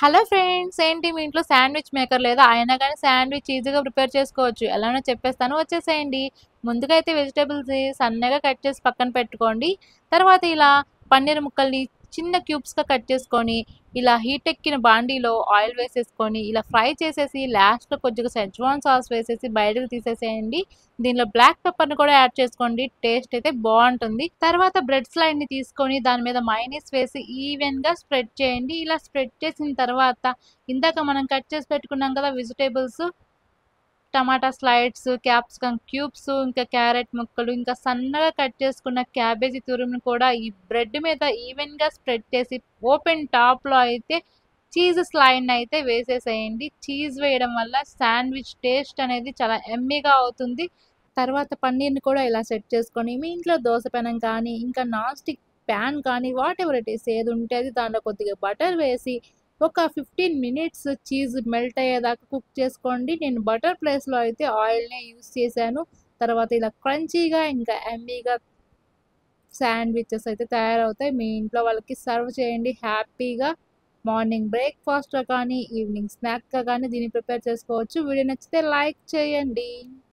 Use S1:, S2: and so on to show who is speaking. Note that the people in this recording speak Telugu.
S1: Hello friends! ఏంటి మీ ఇంట్లో శాండ్‌విచ్ మేకర్ లేదా? అయినా గాని శాండ్‌విచ్ ఈజీగా ప్రిపేర్ చేసుకోవచ్చు. ఎలానో చెప్పేస్తాను వచ్చేసేయండి. ముందుగా అయితే వెజిటబుల్స్‌ని సన్నగా కట్ చేసి పక్కన పెట్టుకోండి. తర్వాత ఇలా పన్నీర్ ముక్కల్ని చిన్న క్యూబ్స్‌గా కట్ చేసుకొని, ఇలా హీట్ ఎక్కిన బాండీలో ఆయిల్ వేసేసుకొని, ఇలా ఫ్రై చేసేసి లాస్ట్‌లో కొద్దిగా సెజ్వాన్ సాస్ వేసేసి బయటకు తీసేసేయండి. దీనిలో బ్లాక్ పెప్పర్‌ని కూడా యాడ్ చేసుకోండి. టేస్ట్ అయితే బావుంటుంది. తర్వాత బ్రెడ్ స్లైడ్‌ని తీసుకొని దాని మీద మయోనీస్ వేసి ఈవెన్‌గా స్ప్రెడ్ చేయండి. ఇలా స్ప్రెడ్ చేసిన తర్వాత ఇందాక మనం కట్ చేసి పెట్టుకున్నాం కదా వెజిటబుల్స్, టమాటా స్లైడ్స్, క్యాప్సికమ్ క్యూబ్స్, ఇంకా క్యారెట్ ముక్కలు, ఇంకా సన్నగా కట్ చేసుకున్న క్యాబేజీ తురుమును కూడా ఈ బ్రెడ్ మీద ఈవెన్‌గా స్ప్రెడ్ చేసి ఓపెన్ టాప్‌లో అయితే చీజ్ స్లైడ్‌ని అయితే వేసేసేయండి. చీజ్ వేయడం వల్ల శాండ్‌విచ్ టేస్ట్ అనేది చాలా యమ్మీగా అవుతుంది. తర్వాత పన్నీర్‌ని కూడా ఇలా సెట్ చేసుకొని, మీ ఇంట్లో దోస పెనం కానీ, ఇంకా నాన్ స్టిక్ ప్యాన్ కానీ, వాటెవర్ ఇట్ ఈస్ ఏదుంటే అది దాంట్లో కొద్దిగా బటర్ వేసి, ఒక 15 మినిట్స్ చీజ్ మెల్ట్ అయ్యేదాకా కుక్ చేసుకోండి. నేను బటర్ ప్లేస్‌లో అయితే ఆయిల్‌నే యూజ్ చేశాను. తర్వాత ఇలా క్రంచీగా ఇంకా యమ్మీగా శాండ్‌విచెస్ అయితే తయారవుతాయి. మీ ఇంట్లో వాళ్ళకి సర్వ్ చేయండి హ్యాపీగా. మార్నింగ్ బ్రేక్‌ఫాస్ట్‌గా కానీ, ఈవినింగ్ స్నాక్‌గా కానీ దీన్ని ప్రిపేర్ చేసుకోవచ్చు. వీడియో నచ్చితే లైక్ చేయండి.